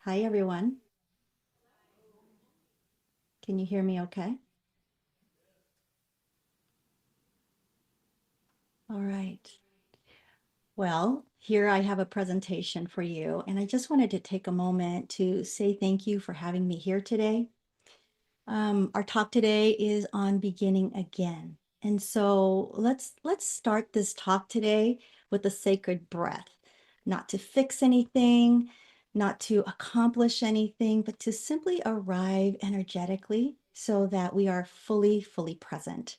Hi, everyone. Can you hear me okay? All right. Well, here I have a presentation for you, and I just wanted to take a moment to say thank you for having me here today. Our talk today is on beginning again. And so let's start this talk today with the sacred breath, not to fix anything, not to accomplish anything, but to simply arrive energetically so that we are fully present.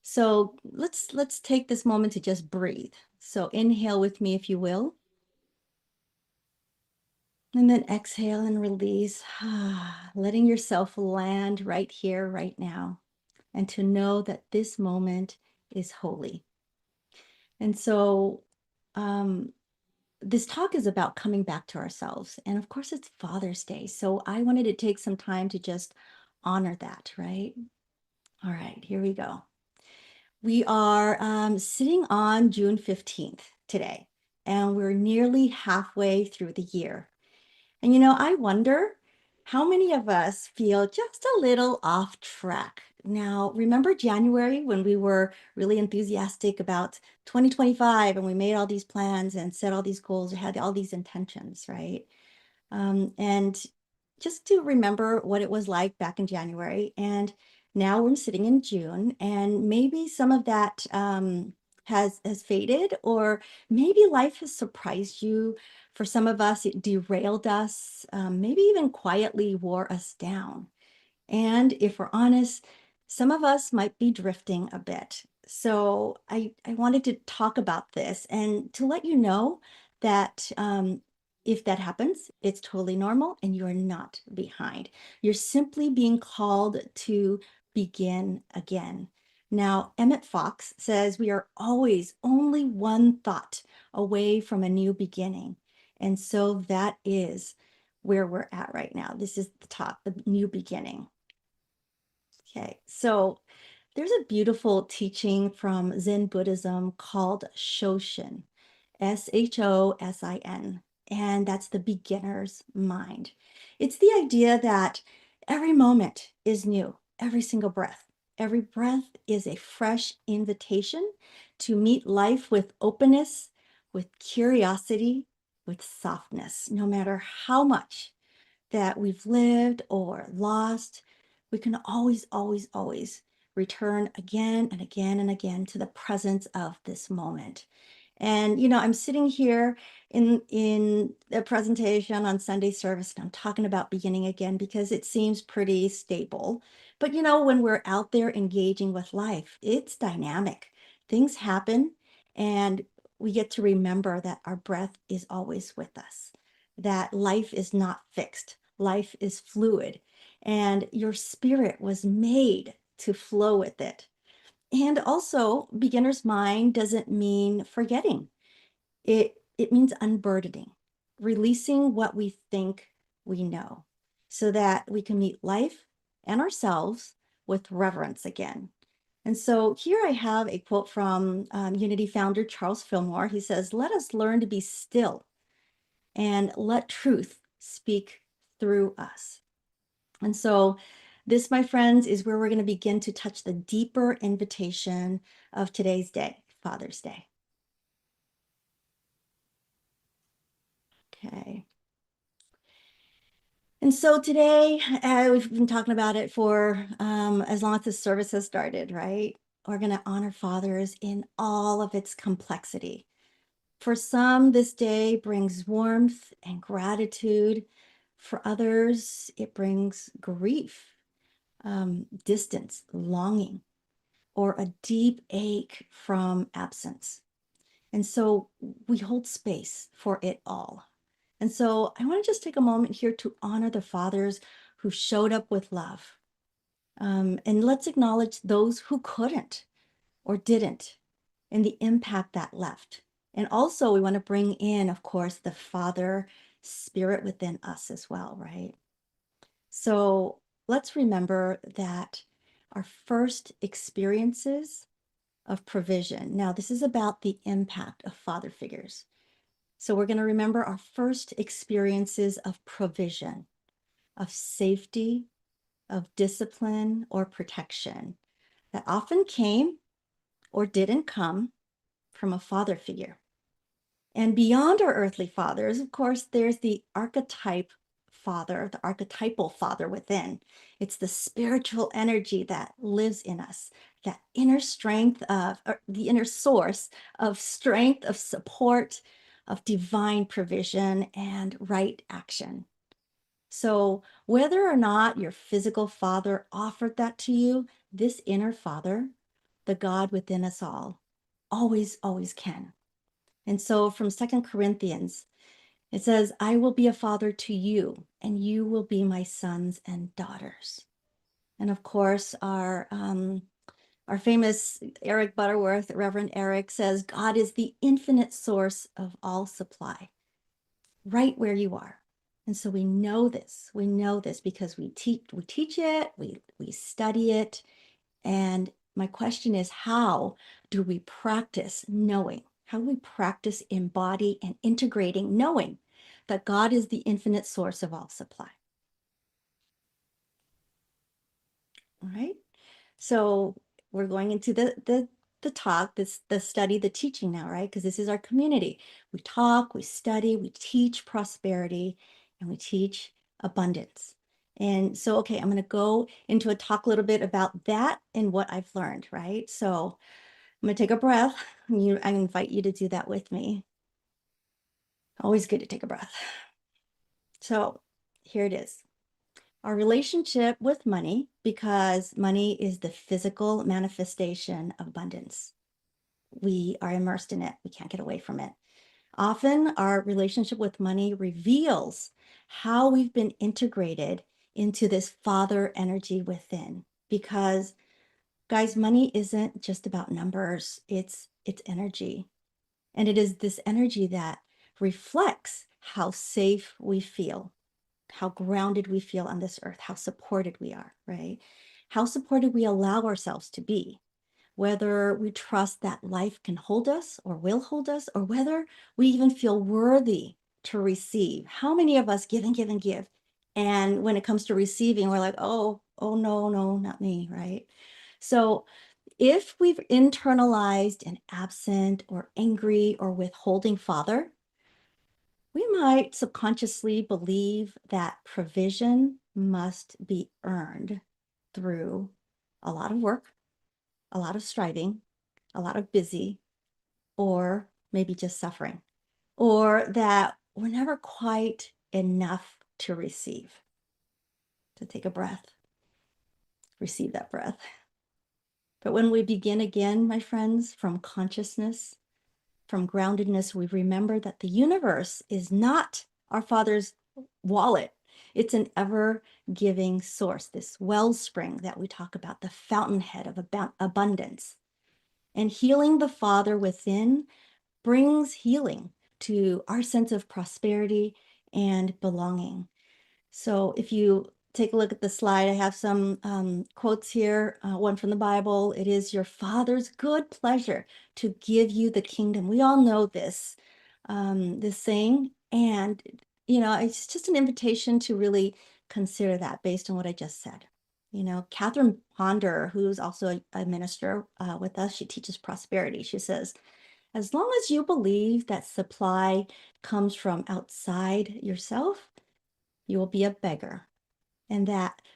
So let's take this moment to just breathe. So inhale with me if you will, and then exhale and release, letting yourself land right here, right now, and to know that this moment is holy. And so this talk is about coming back to ourselves. And of course, it's Father's Day. So I wanted to take some time to just honor that, right? All right, here we go. We are sitting on June 15th today, and we're nearly halfway through the year. And I wonder how many of us feel just a little off track. Now, remember January when we were really enthusiastic about 2025 and we made all these plans and set all these goals, we had all these intentions, right? And just to remember what it was like back in January. And now we're sitting in June, and maybe some of that has faded, or maybe life has surprised you. For some of us, it derailed us, maybe even quietly wore us down. And if we're honest, some of us might be drifting a bit. So I wanted to talk about this and to let you know that if that happens, it's totally normal and you're not behind. You're simply being called to begin again. Now, Emmett Fox says we are always only one thought away from a new beginning. And so that is where we're at right now. This is the top, the new beginning. Okay, so there's a beautiful teaching from Zen Buddhism called Shoshin, Shosin, and that's the beginner's mind. It's the idea that every moment is new, every single breath. Every breath is a fresh invitation to meet life with openness, with curiosity, with softness, no matter how much that we've lived or lost. We can always return again and again and again to the presence of this moment. And I'm sitting here in a presentation on Sunday service, and I'm talking about beginning again because it seems pretty stable. But when we're out there engaging with life, it's dynamic. Things happen, and we get to remember that our breath is always with us, that life is not fixed. Life is fluid, and your spirit was made to flow with it. And also, beginner's mind doesn't mean forgetting. It means unburdening, releasing what we think we know, so that we can meet life and ourselves with reverence again. And so here I have a quote from Unity founder Charles Fillmore. He says, "Let us learn to be still and let truth speak through us." And so this, my friends, is where we're going to begin to touch the deeper invitation of today's day, Father's Day. Okay. And so today, we've been talking about it for as long as the service has started, right? We're going to honor fathers in all of its complexity. For some, this day brings warmth and gratitude. For others, it brings grief, distance, longing, or a deep ache from absence. And so we hold space for it all. And so I want to just take a moment here to honor the fathers who showed up with love. And let's acknowledge those who couldn't or didn't, and the impact that left. And also, we want to bring in, of course, the Father spirit within us as well, right? So let's remember that our first experiences of provision. Now, this is about the impact of father figures. So we're going to remember our first experiences of provision, of safety, of discipline or protection that often came or didn't come from a father figure. And beyond our earthly fathers, of course, there's the archetype father, the archetypal father within. It's the spiritual energy that lives in us, that inner strength of, or the inner source of strength, of support, of divine provision and right action. So whether or not your physical father offered that to you, this inner father, the God within us all, always can. And so from 2 Corinthians, it says, I will be a father to you, and you will be my sons and daughters. And of course, our famous Eric Butterworth, Reverend Eric, says, God is the infinite source of all supply, right where you are. And so we know this. We know this because we teach it, we study it. And my question is, how do we practice knowing? How do we practice embody and integrating knowing that God is the infinite source of all supply? All right. So we're going into the talk, the study, the teaching now, right? Because this is our community. We talk, we study, we teach prosperity, and we teach abundance. And so, okay, I'm going to go into a talk a little bit about that and what I've learned, right? So I'm going to take a breath. I invite you to do that with me. Always good to take a breath. So here it is. Our relationship with money, because money is the physical manifestation of abundance. We are immersed in it. We can't get away from it. Often our relationship with money reveals how we've been integrated into this father energy within. Because guys, money isn't just about numbers, it's energy. And it is this energy that reflects how safe we feel, how grounded we feel on this earth, how supported we are, right? How supported we allow ourselves to be, whether we trust that life can hold us or will hold us, or whether we even feel worthy to receive. How many of us give and give and give? And when it comes to receiving, we're like, oh, no, not me, right? So if we've internalized an absent or angry or withholding father, we might subconsciously believe that provision must be earned through a lot of work, a lot of striving, a lot of busy, or maybe just suffering, or that we're never quite enough to receive. So take a breath, receive that breath. But when we begin again, my friends, from consciousness, from groundedness, we remember that the universe is not our Father's wallet. It's an ever-giving source, this wellspring that we talk about, the fountainhead of abundance. And healing the Father within brings healing to our sense of prosperity and belonging. So if you take a look at the slide, I have some quotes here, one from the Bible. It is your Father's good pleasure to give you the kingdom. We all know this saying, and it's just an invitation to really consider that based on what I just said. Catherine Ponder, who's also a minister with us, she teaches prosperity. She says, as long as you believe that supply comes from outside yourself, you will be a beggar.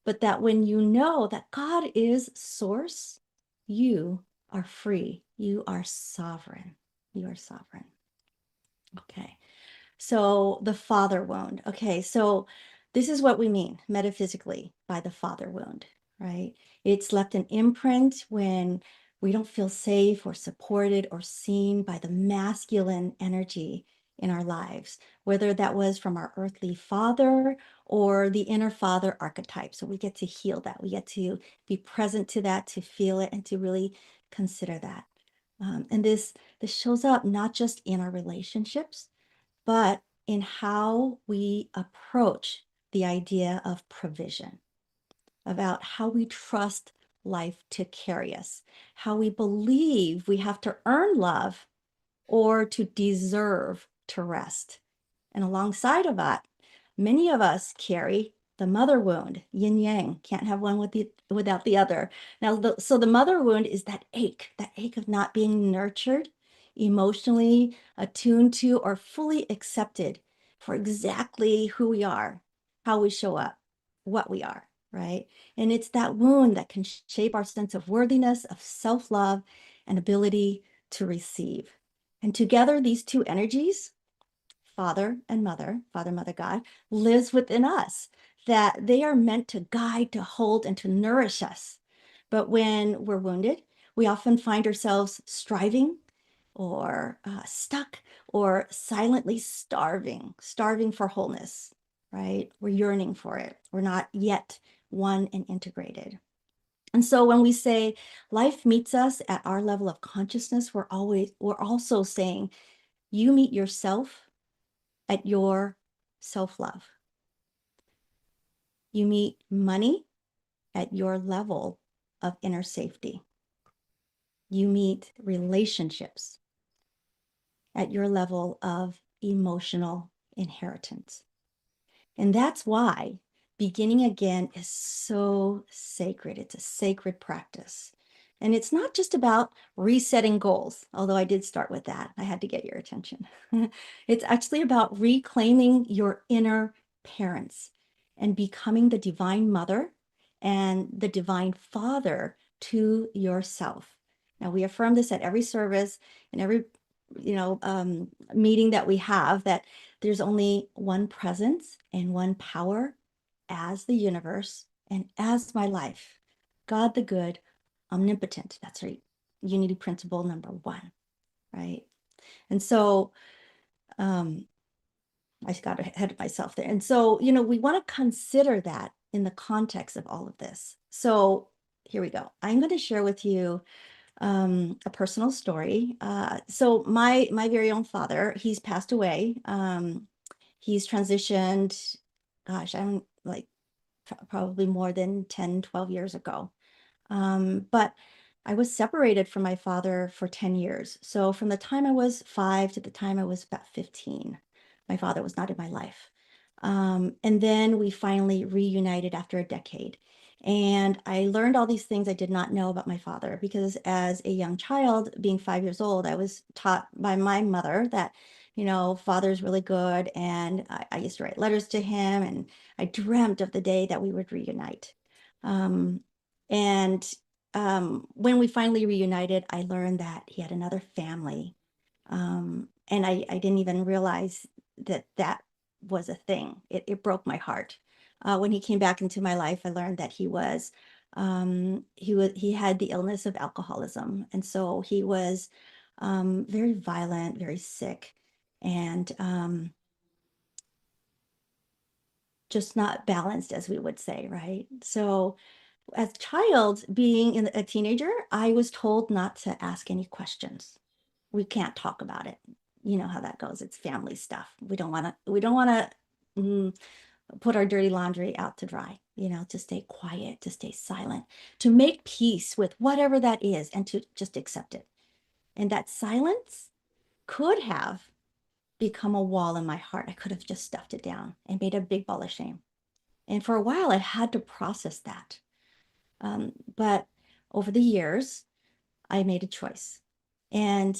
But that when you know that God is source, you are free. You are sovereign. You are sovereign. Okay. So the father wound. Okay, so this is what we mean metaphysically by the father wound, right? It's left an imprint when we don't feel safe or supported or seen by the masculine energy in our lives, whether that was from our earthly father or the inner father archetype. So we get to heal that. We get to be present to that, to feel it, and to really consider that. And this shows up not just in our relationships, but in how we approach the idea of provision, about how we trust life to carry us, how we believe we have to earn love or to deserve to rest. And alongside of that, many of us carry the mother wound, yin yang, can't have one without the other. Now, so the mother wound is that ache of not being nurtured, emotionally attuned to, or fully accepted for exactly who we are, how we show up, what we are, right? And it's that wound that can shape our sense of worthiness, of self-love, and ability to receive. And together, these two energies, Father and Mother, Father, Mother, God, lives within us, that they are meant to guide, to hold, and to nourish us. But when we're wounded, we often find ourselves striving or stuck or silently starving for wholeness, right? We're yearning for it. We're not yet one and integrated. And so when we say life meets us at our level of consciousness, we're also saying you meet yourself at your self-love. You meet money at your level of inner safety. You meet relationships at your level of emotional inheritance. And that's why beginning again is so sacred. It's a sacred practice. And it's not just about resetting goals, although I did start with that. I had to get your attention. It's actually about reclaiming your inner parents and becoming the divine mother and the divine father to yourself. Now, we affirm this at every service and every meeting that we have, that there's only one presence and one power as the universe and as my life. God the good, omnipotent. That's right. Unity principle number one, right? And so I got ahead of myself there. And so, we want to consider that in the context of all of this. So here we go. I'm going to share with you a personal story. So my very own father, he's passed away. He's transitioned, gosh, I'm like probably more than 10, 12 years ago. But I was separated from my father for 10 years. So from the time I was 5 to the time I was about 15, my father was not in my life. And then we finally reunited after a decade. And I learned all these things I did not know about my father, because as a young child, being 5 years old, I was taught by my mother that, father's really good. And I used to write letters to him, and I dreamt of the day that we would reunite. And when we finally reunited, I learned that he had another family. And I didn't even realize that was a thing. It broke my heart. When he came back into my life, I learned that he had the illness of alcoholism. And so he was very violent, very sick, and just not balanced, as we would say, right? So as a child, being a teenager, I was told not to ask any questions. We can't talk about it. You know how that goes. It's family stuff. We don't want to put our dirty laundry out to dry, to stay quiet, to stay silent, to make peace with whatever that is, and to just accept it. And that silence could have become a wall in my heart. I could have just stuffed it down and made a big ball of shame. And for a while, I had to process that. But over the years, I made a choice. And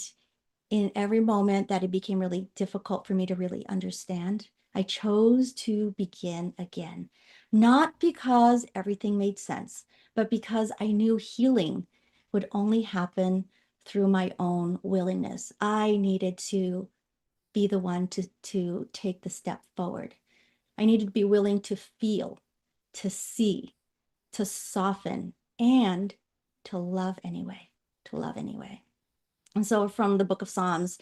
in every moment that it became really difficult for me to really understand, I chose to begin again. Not because everything made sense, but because I knew healing would only happen through my own willingness. I needed to be the one to take the step forward. I needed to be willing to feel, to see, to soften, and to love anyway, to love anyway. And so from the book of Psalms,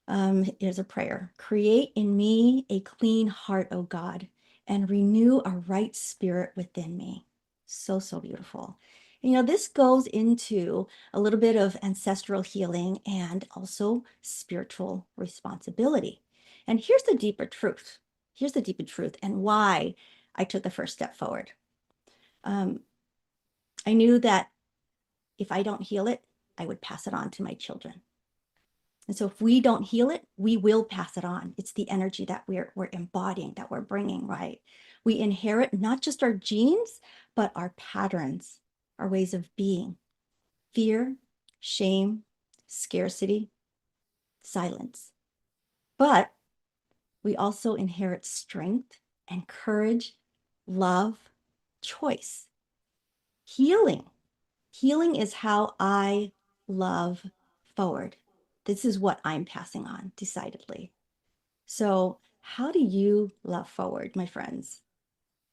here's a prayer. Create in me a clean heart, O God, and renew a right spirit within me. So, so beautiful. This goes into a little bit of ancestral healing and also spiritual responsibility. And here's the deeper truth. Here's the deeper truth and why I took the first step forward. I knew that if I don't heal it, I would pass it on to my children. And so if we don't heal it, we will pass it on. It's the energy that we're embodying, that we're bringing, right? We inherit not just our genes, but our patterns, our ways of being, fear, shame, scarcity, silence. But we also inherit strength and courage, love, choice, healing. Healing is how I love forward. This is what I'm passing on, decidedly. So, how do you love forward, my friends?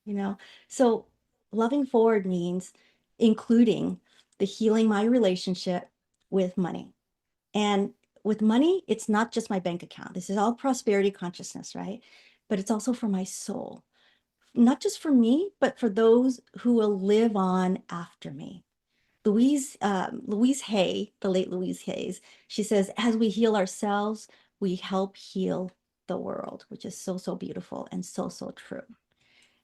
You know, so loving forward means including the healing my relationship with money. And with money, it's not just my bank account. This is all prosperity consciousness, right? But it's also for my soul, not just for me, but for those who will live on after me. Louise Hay, the late Louise Hayes, she says, as we heal ourselves, we help heal the world, which is so, so beautiful and so, so true.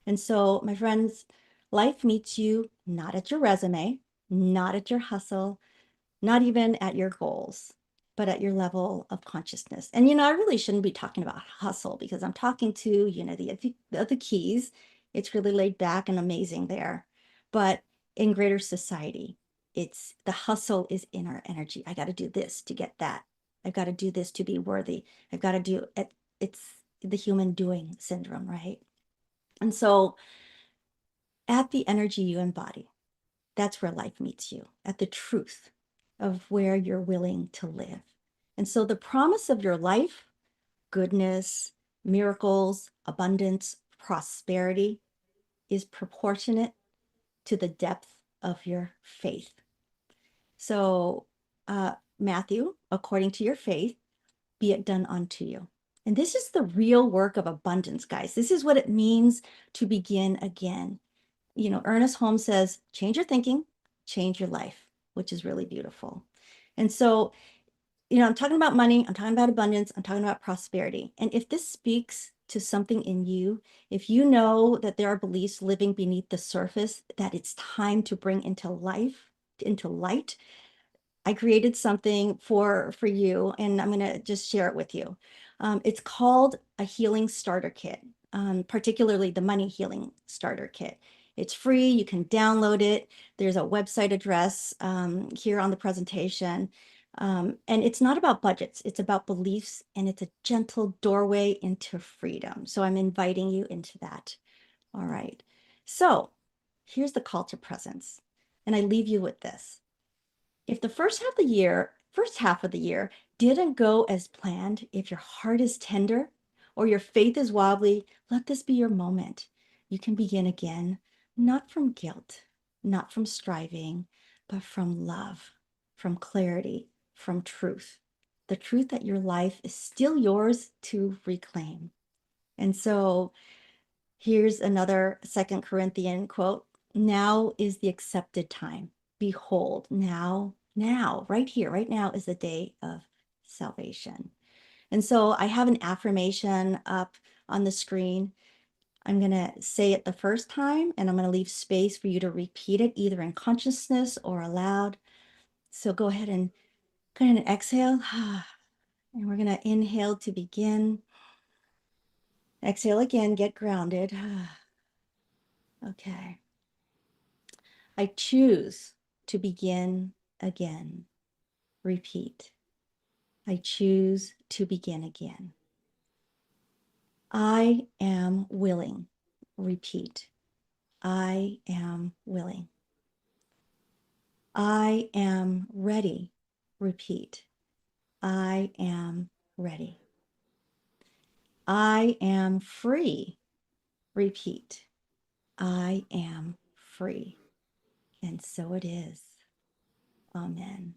And so, my friends, life meets you not at your resume, not at your hustle, not even at your goals, but at your level of consciousness. And, I really shouldn't be talking about hustle because I'm talking to, the keys. It's really laid back and amazing there. But in greater society, it's the hustle is in our energy. I got to do this to get that. I've got to do this to be worthy. I've got to do it. It's the human doing syndrome, right? And so at the energy you embody, that's where life meets you, at the truth of where you're willing to live. And so the promise of your life, goodness, miracles, abundance, prosperity, is proportionate to the depth of your faith. So, Matthew, according to your faith, be it done unto you. And this is the real work of abundance, guys. This is what it means to begin again. Ernest Holmes says, change your thinking, change your life, which is really beautiful. And so, I'm talking about money, I'm talking about abundance, I'm talking about prosperity. And if this speaks to something in you, if you know that there are beliefs living beneath the surface that it's time to bring into life, into light, I created something for you, and I'm going to just share it with you. It's called a healing starter kit, particularly the money healing starter kit. It's free. You can download it. There's a website address here on the presentation. And it's not about budgets. It's about beliefs, and it's a gentle doorway into freedom. So I'm inviting you into that. All right. So here's the call to presence. And I leave you with this. If the first half of the year didn't go as planned, if your heart is tender or your faith is wobbly, let this be your moment. You can begin again, not from guilt, not from striving, but from love, from clarity, from truth. The truth that your life is still yours to reclaim. And so here's another Second Corinthian quote. Now is the accepted time. Behold, now, right here, right now is the day of salvation. And so I have an affirmation up on the screen. I'm going to say it the first time, and I'm going to leave space for you to repeat it either in consciousness or aloud. So go ahead and exhale. And we're going to inhale to begin. Exhale again, get grounded. Okay. I choose to begin again. Repeat. I choose to begin again. I am willing. Repeat. I am willing. I am ready. Repeat. I am ready. I am free. Repeat. I am free. And so it is. Amen.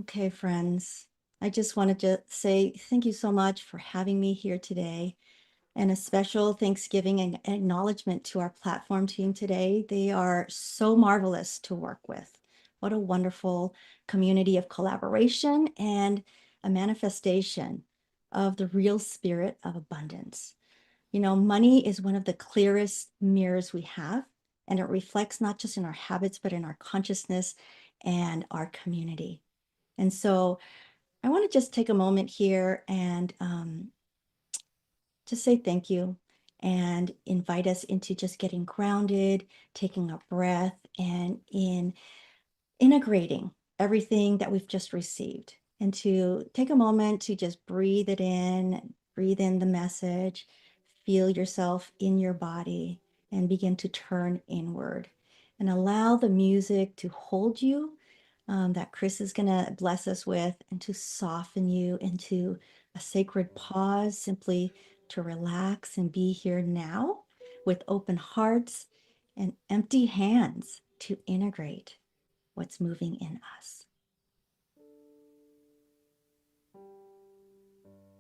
Okay, friends, I just wanted to say thank you so much for having me here today, and a special Thanksgiving and acknowledgement to our platform team today. They are so marvelous to work with. What a wonderful community of collaboration and a manifestation of the real spirit of abundance. Money is one of the clearest mirrors we have, and it reflects not just in our habits, but in our consciousness and our community. And so I want to just take a moment here and just say thank you and invite us into just getting grounded, taking a breath, and in integrating everything that we've just received. And to take a moment to just breathe in the message, feel yourself in your body, and begin to turn inward. And allow the music to hold you, that Chris is going to bless us with, and to soften you into a sacred pause, simply to relax and be here now with open hearts and empty hands to integrate what's moving in us.